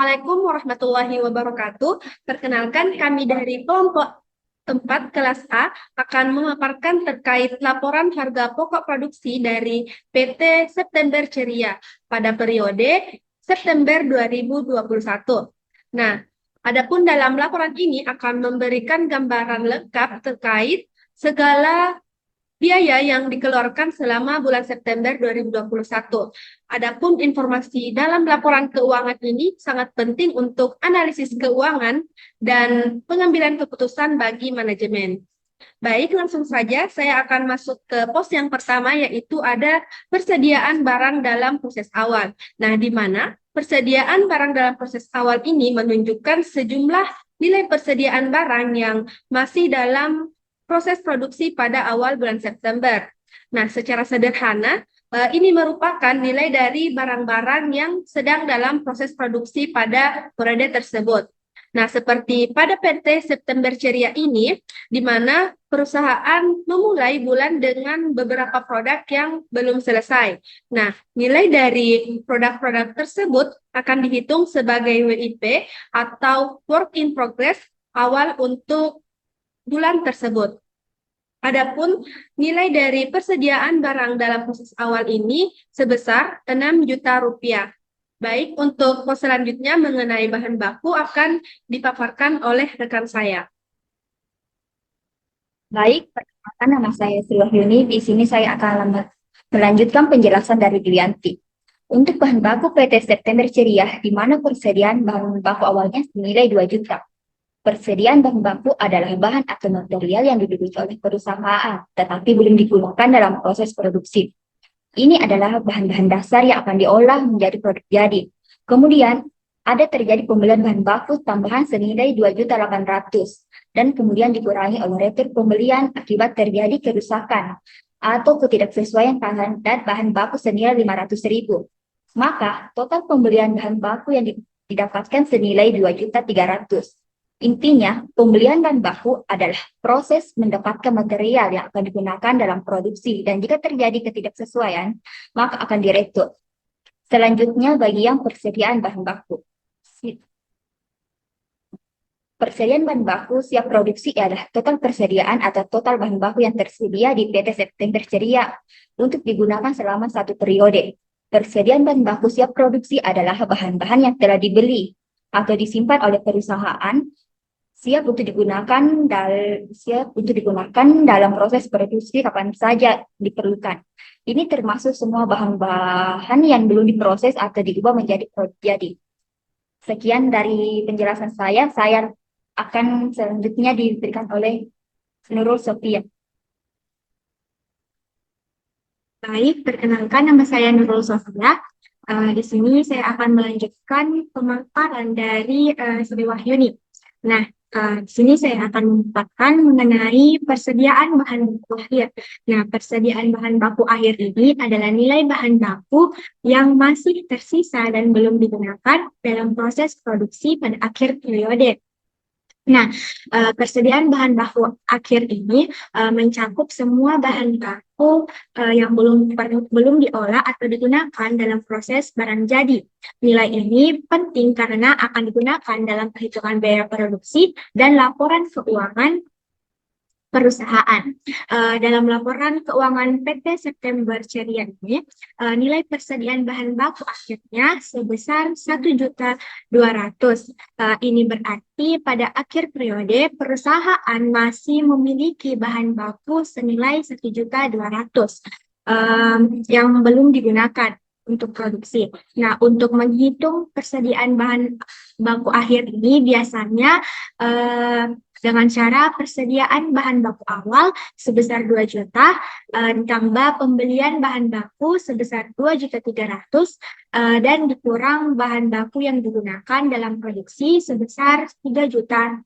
Assalamualaikum warahmatullahi wabarakatuh. Perkenalkan kami dari kelompok tempat kelas A akan memaparkan terkait laporan harga pokok produksi dari PT September Ceria pada periode September 2021. Nah, adapun dalam laporan ini akan memberikan gambaran lengkap terkait segala biaya yang dikeluarkan selama bulan September 2021. Adapun informasi dalam laporan keuangan ini sangat penting untuk analisis keuangan dan pengambilan keputusan bagi manajemen. Baik, langsung saja saya akan masuk ke pos yang pertama, yaitu ada persediaan barang dalam proses awal. Nah, di mana persediaan barang dalam proses awal ini menunjukkan sejumlah nilai persediaan barang yang masih dalam proses produksi pada awal bulan September. Nah, secara sederhana, ini merupakan nilai dari barang-barang yang sedang dalam proses produksi pada periode tersebut. Nah, seperti pada PT September Ceria ini, di mana perusahaan memulai bulan dengan beberapa produk yang belum selesai. Nah, nilai dari produk-produk tersebut akan dihitung sebagai WIP atau Work in Progress awal untuk bulan tersebut. Adapun nilai dari persediaan barang dalam proses awal ini sebesar 6 juta rupiah. Baik, untuk pos selanjutnya mengenai bahan baku akan dipaparkan oleh rekan saya. Baik, perkenalkan nama saya Sri Wahyuni. Di sini saya akan melanjutkan penjelasan dari Dwianti. Untuk bahan baku PT September Ceria, di mana persediaan bahan baku awalnya senilai 2 juta. Persediaan bahan baku adalah bahan atau material yang dimiliki oleh perusahaan, tetapi belum digunakan dalam proses produksi. Ini adalah bahan-bahan dasar yang akan diolah menjadi produk jadi. Kemudian, ada terjadi pembelian bahan baku tambahan senilai 2.800.000 dan kemudian dikurangi oleh retur pembelian akibat terjadi kerusakan atau ketidaksesuaian dan bahan baku senilai 500.000. Maka, total pembelian bahan baku yang didapatkan senilai 2.300.000. Intinya, pembelian bahan baku adalah proses mendapatkan material yang akan digunakan dalam produksi dan jika terjadi ketidaksesuaian, maka akan direkrut. Selanjutnya, bagian persediaan bahan baku. Persediaan bahan baku siap produksi adalah total persediaan atau total bahan baku yang tersedia di PT September Ceria untuk digunakan selama satu periode. Persediaan bahan baku siap produksi adalah bahan-bahan yang telah dibeli atau disimpan oleh perusahaan siap untuk digunakan dalam proses produksi kapan saja diperlukan. Ini termasuk semua bahan-bahan yang belum diproses atau diubah menjadi produk jadi. Sekian dari penjelasan saya akan selanjutnya diberikan oleh Nurul Sofia. Baik, perkenalkan nama saya Nurul Sofia. Di sini saya akan melanjutkan pemaparan dari Sri Wahyuni. Nah, di sini saya akan memaparkan mengenai persediaan bahan baku akhir. Nah, persediaan bahan baku akhir ini adalah nilai bahan baku yang masih tersisa dan belum digunakan dalam proses produksi pada akhir periode. Nah, persediaan bahan baku akhir ini mencakup semua bahan baku yang belum diolah atau digunakan dalam proses barang jadi. Nilai ini penting karena akan digunakan dalam perhitungan biaya produksi dan laporan keuangan perusahaan. Dalam laporan keuangan PT September Ceria ini, nilai persediaan bahan baku akhirnya sebesar 1.200.000. Ini berarti pada akhir periode perusahaan masih memiliki bahan baku senilai 1.200.000 yang belum digunakan untuk produksi. Nah, untuk menghitung persediaan bahan baku akhir ini biasanya dengan cara persediaan bahan baku awal sebesar 2 juta, ditambah pembelian bahan baku sebesar 2.300.000, dan dikurang bahan baku yang digunakan dalam produksi sebesar 3.100.000.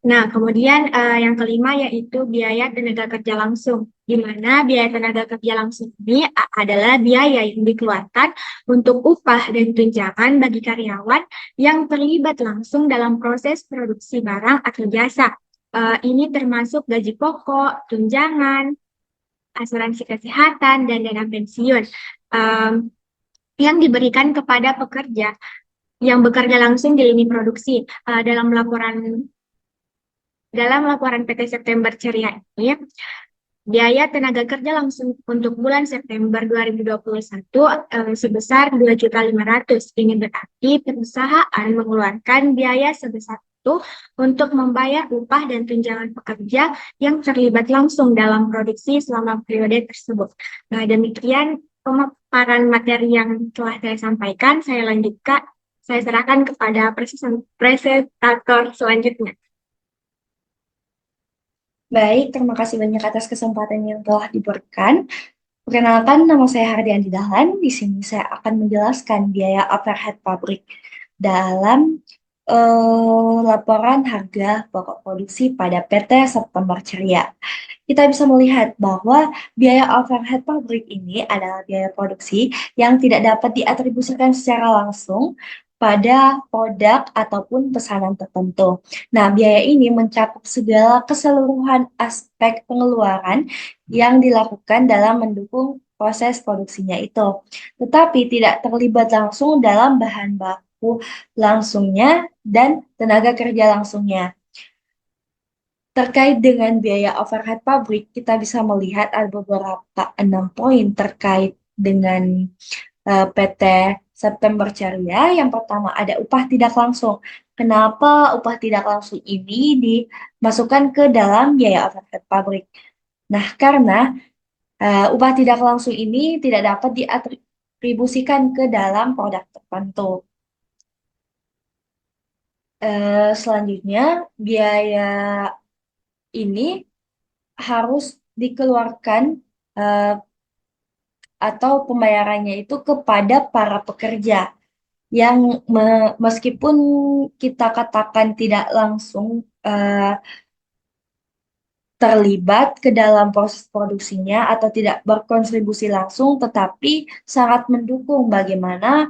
Nah, kemudian yang kelima yaitu biaya tenaga kerja langsung, di mana biaya tenaga kerja langsung ini adalah biaya yang dikeluarkan untuk upah dan tunjangan bagi karyawan yang terlibat langsung dalam proses produksi barang atau jasa. Ini termasuk gaji pokok, tunjangan, asuransi kesehatan, dan dana pensiun. yang diberikan kepada pekerja yang bekerja langsung di lini produksi. Dalam laporan PT September Ceria ini, biaya tenaga kerja langsung untuk bulan September 2021 sebesar 2.500.000. Ini berarti perusahaan mengeluarkan biaya sebesar itu untuk membayar upah dan tunjangan pekerja yang terlibat langsung dalam produksi selama periode tersebut. Nah, demikian pemaparan materi yang telah saya sampaikan. Saya lanjutkan, saya serahkan kepada presentator selanjutnya. Baik, terima kasih banyak atas kesempatan yang telah diberikan. Perkenalkan, nama saya Hardianti Dahlan. Di sini saya akan menjelaskan biaya overhead pabrik dalam laporan harga pokok produksi pada PT September Ceria. Kita bisa melihat bahwa biaya overhead pabrik ini adalah biaya produksi yang tidak dapat diatribusikan secara langsung pada produk ataupun pesanan tertentu. Nah, biaya ini mencakup segala keseluruhan aspek pengeluaran yang dilakukan dalam mendukung proses produksinya itu, tetapi tidak terlibat langsung dalam bahan baku langsungnya dan tenaga kerja langsungnya. Terkait dengan biaya overhead pabrik, kita bisa melihat ada beberapa 6 poin terkait dengan PT September Ceria. Yang pertama ada upah tidak langsung. Kenapa upah tidak langsung ini dimasukkan ke dalam biaya overhead pabrik? Nah, karena upah tidak langsung ini tidak dapat diatribusikan ke dalam produk tertentu. Selanjutnya, biaya ini harus dikeluarkan eh, atau pembayarannya itu kepada para pekerja yang meskipun kita katakan tidak langsung terlibat ke dalam proses produksinya atau tidak berkontribusi langsung, tetapi sangat mendukung bagaimana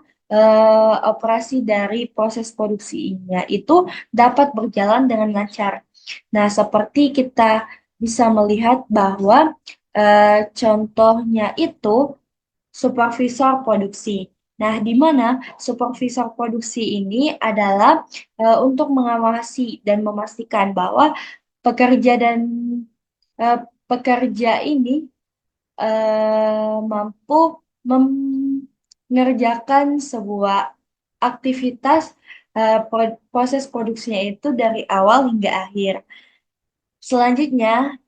operasi dari proses produksinya itu dapat berjalan dengan lancar. Nah, seperti kita bisa melihat bahwa contohnya itu supervisor produksi. Nah, di mana supervisor produksi ini adalah untuk mengawasi dan memastikan bahwa pekerja dan eh, pekerja ini mampu mengerjakan sebuah aktivitas proses produksinya itu dari awal hingga akhir. Selanjutnya,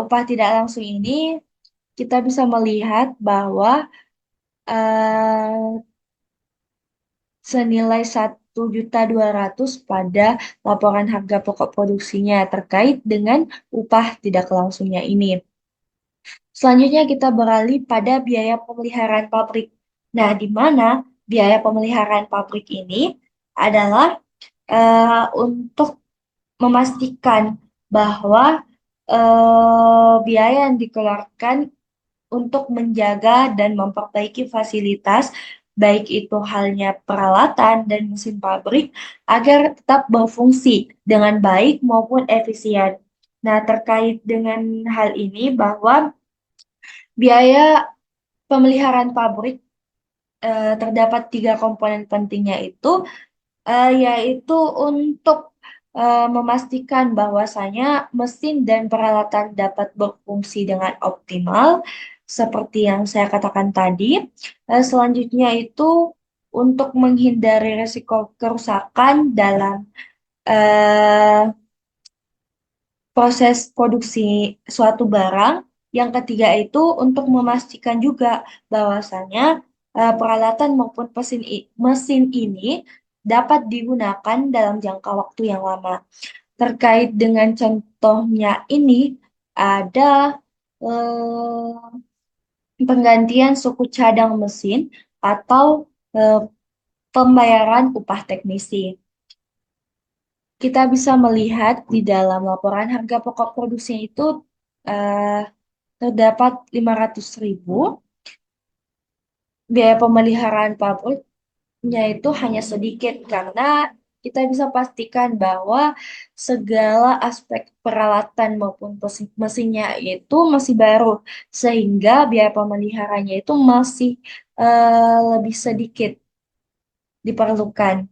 upah tidak langsung ini kita bisa melihat bahwa eh, senilai 1.200.000 pada laporan harga pokok produksinya terkait dengan upah tidak langsungnya ini. Selanjutnya kita beralih pada biaya pemeliharaan pabrik. Nah, di mana biaya pemeliharaan pabrik ini adalah untuk memastikan bahwa biaya yang dikeluarkan untuk menjaga dan memperbaiki fasilitas, baik itu halnya peralatan dan mesin pabrik, agar tetap berfungsi dengan baik maupun efisien. Nah, terkait dengan hal ini bahwa biaya pemeliharaan pabrik terdapat 3 komponen pentingnya itu, yaitu untuk memastikan bahwasanya mesin dan peralatan dapat berfungsi dengan optimal, seperti yang saya katakan tadi. Selanjutnya itu untuk menghindari risiko kerusakan dalam eh, proses produksi suatu barang. Yang ketiga itu untuk memastikan juga bahwasanya peralatan maupun mesin ini dapat digunakan dalam jangka waktu yang lama. Terkait dengan contohnya ini ada penggantian suku cadang mesin atau eh, pembayaran upah teknisi. Kita bisa melihat di dalam laporan harga pokok produksi itu eh, terdapat 500.000. Biaya pemeliharaan pabriknya itu hanya sedikit karena kita bisa pastikan bahwa segala aspek peralatan maupun mesinnya itu masih baru, sehingga biaya pemeliharannya itu masih lebih sedikit diperlukan.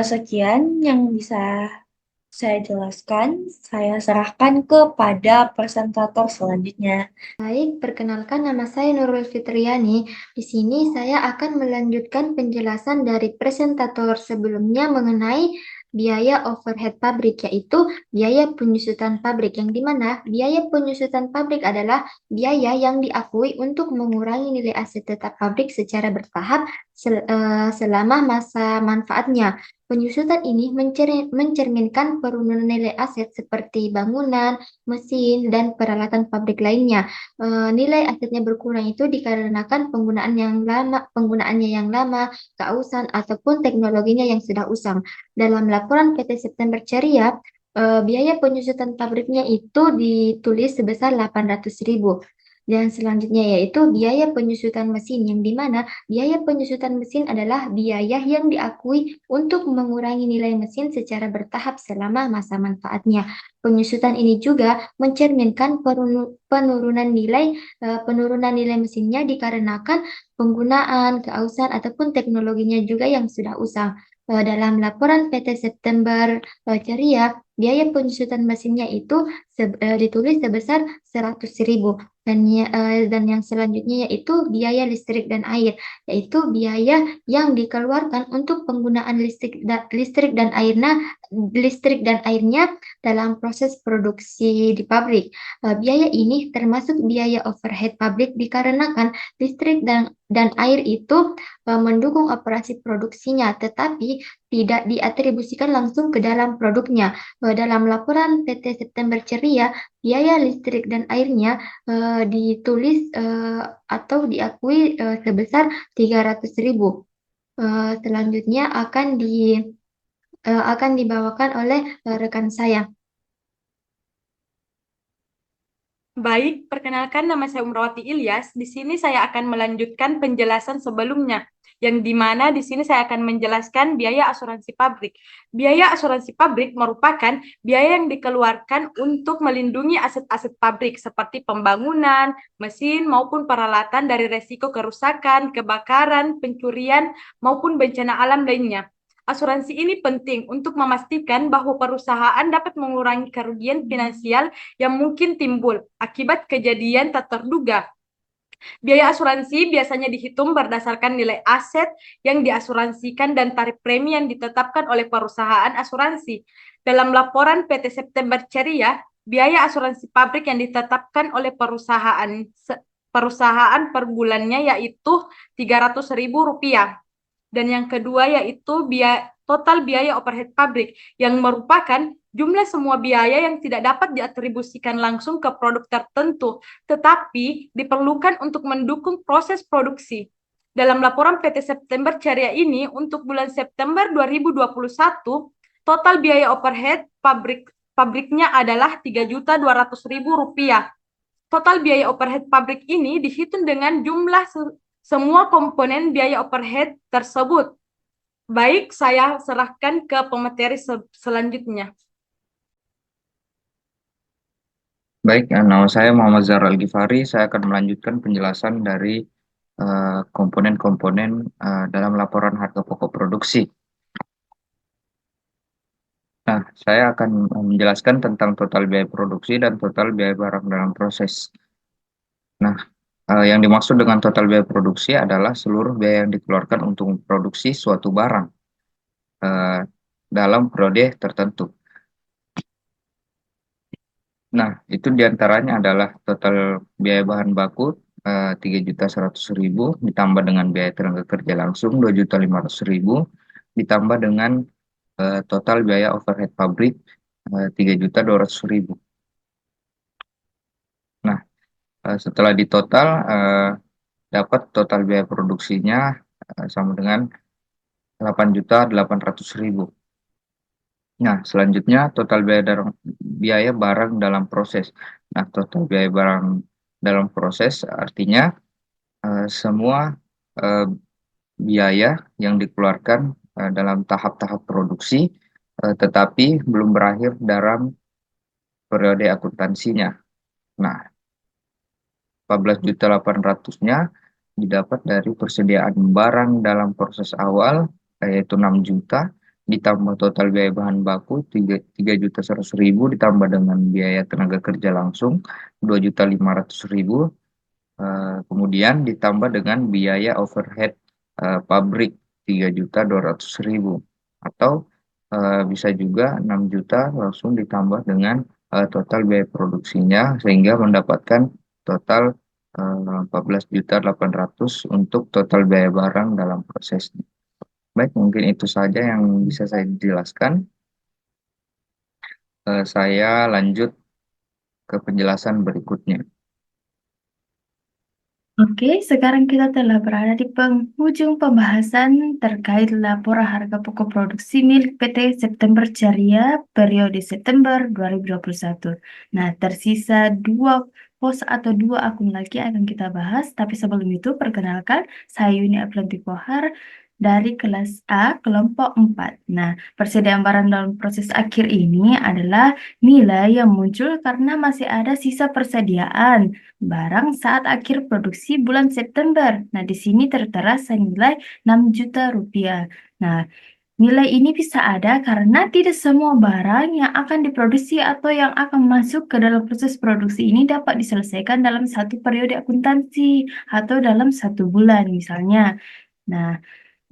Sekian yang bisa saya jelaskan. Saya serahkan kepada presentator selanjutnya. Baik, perkenalkan nama saya Nurul Fitriani. Di sini saya akan melanjutkan penjelasan dari presentator sebelumnya mengenai biaya overhead pabrik, yaitu biaya penyusutan pabrik, yang dimana biaya penyusutan pabrik adalah biaya yang diakui untuk mengurangi nilai aset tetap pabrik secara bertahap selama masa manfaatnya. Penyusutan ini mencerminkan penurunan nilai aset seperti bangunan, mesin, dan peralatan pabrik lainnya. Nilai asetnya berkurang itu dikarenakan penggunaannya yang lama, keausan, ataupun teknologinya yang sudah usang. Dalam laporan PT September Ceria, biaya penyusutan pabriknya itu ditulis sebesar 800.000. Dan selanjutnya yaitu biaya penyusutan mesin, yang dimana biaya penyusutan mesin adalah biaya yang diakui untuk mengurangi nilai mesin secara bertahap selama masa manfaatnya. Penyusutan ini juga mencerminkan penurunan nilai mesinnya dikarenakan penggunaan, keausan, ataupun teknologinya juga yang sudah usang. Dalam laporan PT September Ceria, biaya penyusutan mesinnya itu ditulis sebesar 100.000. Dan yang selanjutnya yaitu biaya listrik dan air, yaitu biaya yang dikeluarkan untuk penggunaan listrik dan airnya dalam proses produksi di pabrik. Biaya ini termasuk biaya overhead pabrik dikarenakan listrik dan air itu mendukung operasi produksinya, tetapi tidak diatribusikan langsung ke dalam produknya. Dalam laporan PT September Ceria, biaya listrik dan airnya ditulis atau diakui sebesar 300.000. Selanjutnya akan dibawakan oleh rekan saya. Baik, perkenalkan nama saya Umrawati Ilyas. Di sini saya akan melanjutkan penjelasan sebelumnya, yang di mana di sini saya akan menjelaskan biaya asuransi pabrik. Biaya asuransi pabrik merupakan biaya yang dikeluarkan untuk melindungi aset-aset pabrik seperti pembangunan, mesin, maupun peralatan dari resiko kerusakan, kebakaran, pencurian, maupun bencana alam lainnya. Asuransi ini penting untuk memastikan bahwa perusahaan dapat mengurangi kerugian finansial yang mungkin timbul akibat kejadian tak terduga. Biaya asuransi biasanya dihitung berdasarkan nilai aset yang diasuransikan dan tarif premi yang ditetapkan oleh perusahaan asuransi. Dalam laporan PT September Ceria, biaya asuransi pabrik yang ditetapkan oleh perusahaan per bulannya yaitu Rp300.000. Dan yang kedua yaitu total biaya overhead pabrik, yang merupakan jumlah semua biaya yang tidak dapat diatribusikan langsung ke produk tertentu, tetapi diperlukan untuk mendukung proses produksi. Dalam laporan PT September Ceria ini, untuk bulan September 2021, total biaya overhead pabriknya adalah Rp3.200.000. Total biaya overhead pabrik ini dihitung dengan jumlah semua komponen biaya overhead tersebut. Baik, saya serahkan ke pemateri selanjutnya. Baik, nama saya Muhammad Zahra Al-Ghifari. Saya akan melanjutkan penjelasan dari komponen-komponen dalam laporan harga pokok produksi. Nah, saya akan menjelaskan tentang total biaya produksi dan total biaya barang dalam proses. Nah, yang dimaksud dengan total biaya produksi adalah seluruh biaya yang dikeluarkan untuk memproduksi suatu barang dalam periode tertentu. Nah, itu diantaranya adalah total biaya bahan baku 3.100.000 ditambah dengan biaya tenaga kerja langsung 2.500.000 ditambah dengan total biaya overhead pabrik 3.200.000. Nah, setelah ditotal dapat total biaya produksinya sama dengan 8.800.000. Nah, selanjutnya total biaya barang dalam proses. Nah, total biaya barang dalam proses artinya semua biaya yang dikeluarkan dalam tahap-tahap produksi tetapi belum berakhir dalam periode akuntansinya. Nah, 14.800-nya didapat dari persediaan barang dalam proses awal, yaitu 6 juta, ditambah total biaya bahan baku 3.100.000, ditambah dengan biaya tenaga kerja langsung 2.500.000, kemudian ditambah dengan biaya overhead pabrik 3.200.000, atau bisa juga 6 juta langsung ditambah dengan total biaya produksinya, sehingga mendapatkan total 14.800.000 untuk total biaya barang dalam prosesnya. Baik, mungkin itu saja yang bisa saya jelaskan. Saya lanjut ke penjelasan berikutnya. Oke, sekarang kita telah berada di penghujung pembahasan terkait laporan harga pokok produksi milik PT September Ceria periode September 2021. Nah, tersisa dua pos atau dua akun lagi yang akan kita bahas, tapi sebelum itu perkenalkan, saya Yuni Aplanti Kohar dari kelas A kelompok 4. Nah, persediaan barang dalam proses akhir ini adalah nilai yang muncul karena masih ada sisa persediaan barang saat akhir produksi bulan September. Nah, di sini tertera senilai 6 juta rupiah. Nah, nilai ini bisa ada karena tidak semua barang yang akan diproduksi atau yang akan masuk ke dalam proses produksi ini dapat diselesaikan dalam satu periode akuntansi atau dalam 1 bulan misalnya. Nah,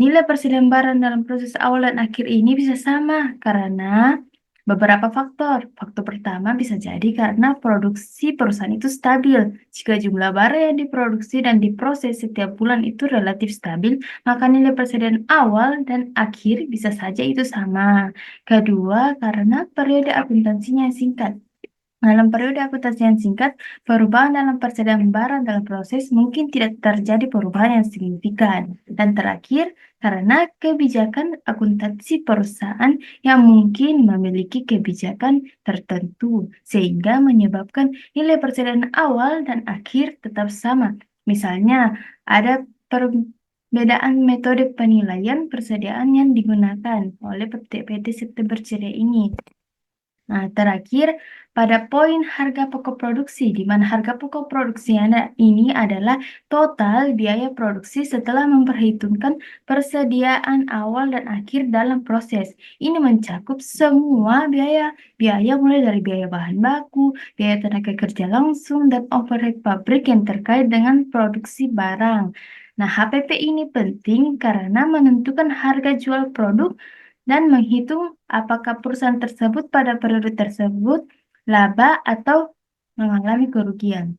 nilai persediaan barang dalam proses awal dan akhir ini bisa sama karena beberapa faktor. Faktor pertama bisa jadi karena produksi perusahaan itu stabil. Jika jumlah barang yang diproduksi dan diproses setiap bulan itu relatif stabil, maka nilai persediaan awal dan akhir bisa saja itu sama. Kedua, karena periode akuntansinya singkat. Dalam periode akuntansi yang singkat, perubahan dalam persediaan barang dalam proses mungkin tidak terjadi perubahan yang signifikan. Dan terakhir, karena kebijakan akuntansi perusahaan yang mungkin memiliki kebijakan tertentu, sehingga menyebabkan nilai persediaan awal dan akhir tetap sama. Misalnya, ada perbedaan metode penilaian persediaan yang digunakan oleh PT September Ceria ini. Nah, terakhir, pada poin harga pokok produksi, di mana harga pokok produksi ini adalah total biaya produksi setelah memperhitungkan persediaan awal dan akhir dalam proses. Ini mencakup semua biaya mulai dari biaya bahan baku, biaya tenaga kerja langsung, dan overhead pabrik yang terkait dengan produksi barang. Nah, HPP ini penting karena menentukan harga jual produk dan menghitung apakah perusahaan tersebut pada periode tersebut laba atau mengalami kerugian.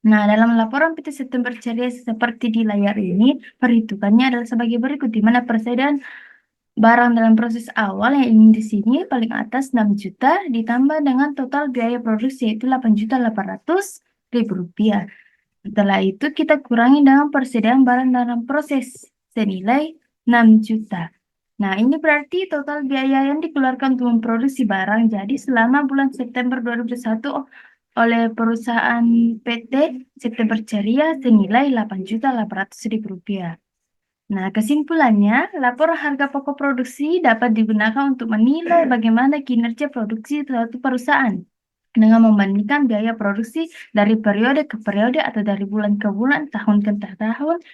Nah, dalam laporan PT September Ceria seperti di layar ini, perhitungannya adalah sebagai berikut, di mana persediaan barang dalam proses awal yang ini di sini paling atas 6 juta ditambah dengan total biaya produksi yaitu 8.800.000 rupiah. Setelah itu kita kurangi dengan persediaan barang dalam proses senilai 6 juta. Nah, ini berarti total biaya yang dikeluarkan untuk memproduksi barang. Jadi selama bulan September 2021 oleh perusahaan PT September Ceria senilai 8.800.000 rupiah. Nah, kesimpulannya, laporan harga pokok produksi dapat digunakan untuk menilai bagaimana kinerja produksi suatu perusahaan dengan membandingkan biaya produksi dari periode ke periode atau dari bulan ke bulan, tahun ke tahun,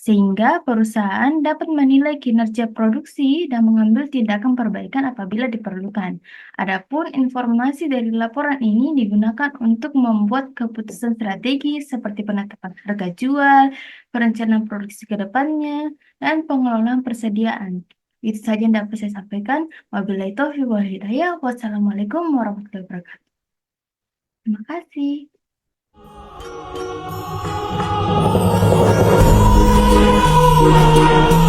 sehingga perusahaan dapat menilai kinerja produksi dan mengambil tindakan perbaikan apabila diperlukan. Adapun informasi dari laporan ini digunakan untuk membuat keputusan strategi seperti penetapan harga jual, perencanaan produksi ke depannya, dan pengelolaan persediaan. Itu saja yang dapat saya sampaikan. Wabillahi taufiq wal hidayah. Wassalamualaikum warahmatullahi wabarakatuh. Terima kasih. Thank you.